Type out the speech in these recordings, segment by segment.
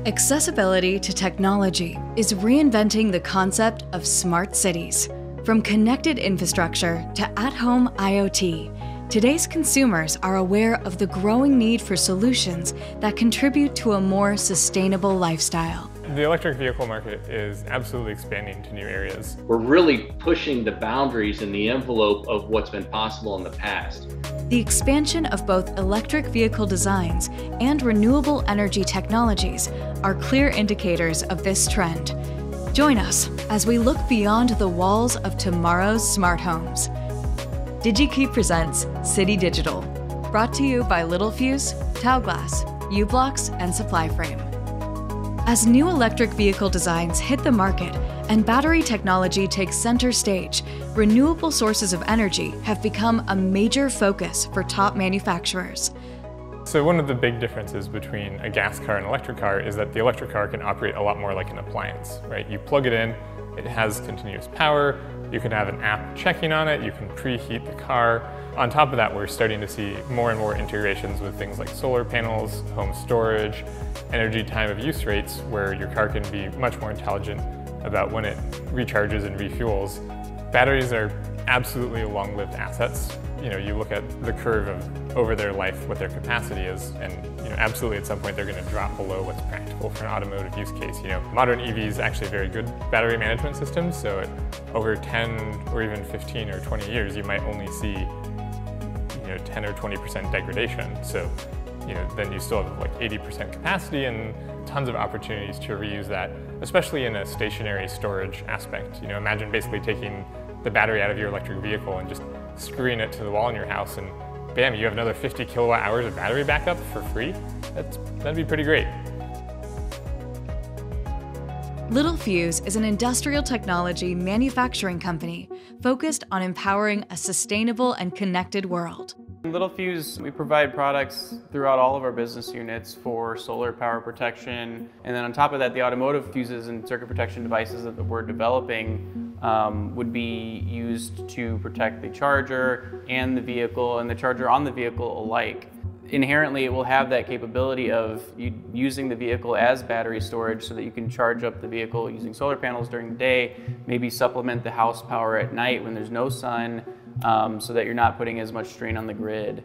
Accessibility to technology is reinventing the concept of smart cities. From connected infrastructure to at-home IoT, today's consumers are aware of the growing need for solutions that contribute to a more sustainable lifestyle. The electric vehicle market is absolutely expanding to new areas. We're really pushing the boundaries in the envelope of what's been possible in the past. The expansion of both electric vehicle designs and renewable energy technologies are clear indicators of this trend. Join us as we look beyond the walls of tomorrow's smart homes. Digi-Key presents City Digital, brought to you by Littlefuse, Taoglass, U-Blocks, and Supplyframe. As new electric vehicle designs hit the market and battery technology takes center stage, renewable sources of energy have become a major focus for top manufacturers. So one of the big differences between a gas car and an electric car is that the electric car can operate a lot more like an appliance, right? You plug it in, it has continuous power, you can have an app checking on it, you can preheat the car. On top of that, we're starting to see more and more integrations with things like solar panels, home storage, energy time of use rates, where your car can be much more intelligent about when it recharges and refuels. Batteries are absolutely long-lived assets. You look at the curve of over their life, what their capacity is, and absolutely at some point they're going to drop below what's practical for an automotive use case. Modern EVs actually very good battery management systems, so at over 10 or even 15 or 20 years, you might only see 10 or 20% degradation. So then you still have like 80% capacity and tons of opportunities to reuse that, especially in a stationary storage aspect. Imagine basically taking the battery out of your electric vehicle and just screwing it to the wall in your house, and bam, you have another 50 kilowatt hours of battery backup for free. That'd be pretty great. Littlefuse is an industrial technology manufacturing company focused on empowering a sustainable and connected world. In Littlefuse, we provide products throughout all of our business units for solar power protection, and then on top of that, the automotive fuses and circuit protection devices that we're developing would be used to protect the charger and the vehicle and the charger on the vehicle alike. Inherently, it will have that capability of using the vehicle as battery storage so that you can charge up the vehicle using solar panels during the day, maybe supplement the house power at night when there's no sun, so that you're not putting as much strain on the grid.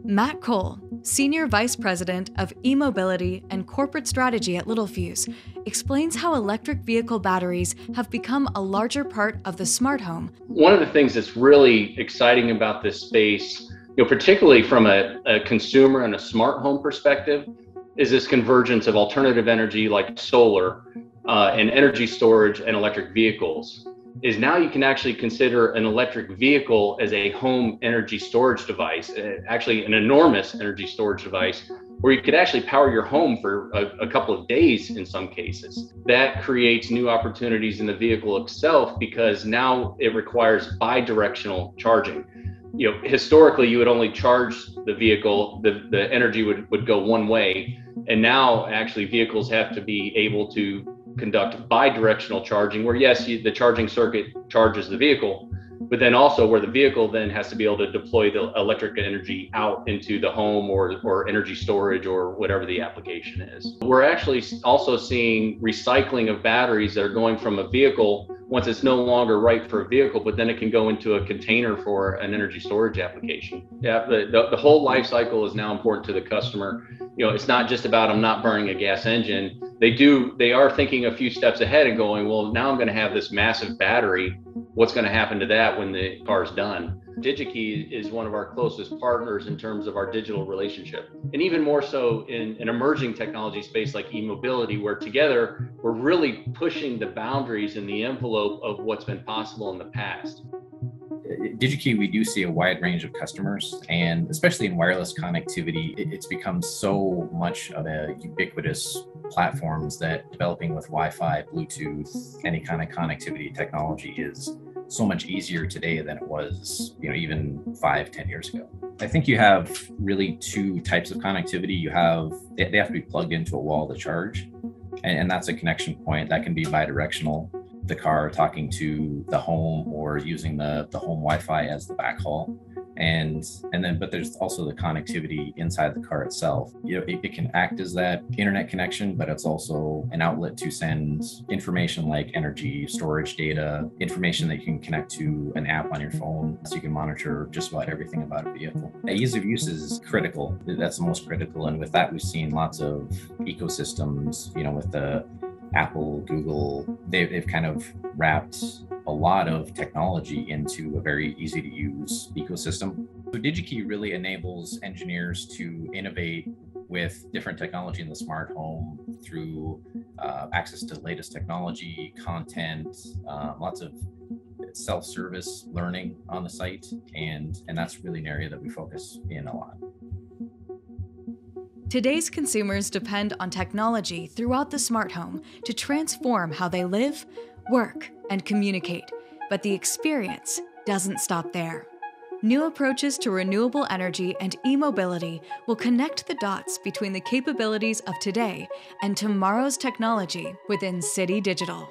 Matt Cole, Senior Vice President of EMobility and Corporate Strategy at Littlefuse, explains how electric vehicle batteries have become a larger part of the smart home. One of the things that's really exciting about this space, particularly from a consumer and a smart home perspective, is this convergence of alternative energy like solar and energy storage and electric vehicles. Is now you can actually consider an electric vehicle as a home energy storage device, actually an enormous energy storage device, where you could actually power your home for a couple of days in some cases. That creates new opportunities in the vehicle itself because now it requires bi-directional charging. Historically, you would only charge the vehicle, the energy would go one way, and now actually vehicles have to be able to conduct bi-directional charging, where yes, the charging circuit charges the vehicle, but then also where the vehicle then has to be able to deploy the electric energy out into the home or energy storage or whatever the application is. We're actually also seeing recycling of batteries that are going from a vehicle once it's no longer right for a vehicle, but then it can go into a container for an energy storage application. Yeah, the whole life cycle is now important to the customer. It's not just about I'm not burning a gas engine. They are thinking a few steps ahead and going, well, now I'm going to have this massive battery. What's going to happen to that when the car's done? Digi-Key is one of our closest partners in terms of our digital relationship, and even more so in an emerging technology space like e-mobility, where together we're really pushing the boundaries in the envelope of what's been possible in the past. Digi-Key, we do see a wide range of customers, and especially in wireless connectivity, it's become so much of a ubiquitous platforms that developing with Wi-Fi, Bluetooth, any kind of connectivity technology is so much easier today than it was, even 5-10 years ago. I think you have really two types of connectivity. They have to be plugged into a wall to charge, and that's a connection point that can be bidirectional. The car talking to the home or using the home Wi-Fi as the backhaul. But there's also the connectivity inside the car itself. It can act as that internet connection, but it's also an outlet to send information like energy, storage data, information that you can connect to an app on your phone, so you can monitor just about everything about a vehicle. Ease of use is critical. That's the most critical. And with that, we've seen lots of ecosystems, with the Apple, Google, they've kind of wrapped a lot of technology into a very easy to use ecosystem. So Digi-Key really enables engineers to innovate with different technology in the smart home through access to the latest technology, content, lots of self-service learning on the site. And that's really an area that we focus in a lot. Today's consumers depend on technology throughout the smart home to transform how they live, work, and communicate, but the experience doesn't stop there. New approaches to renewable energy and e-mobility will connect the dots between the capabilities of today and tomorrow's technology within City Digital.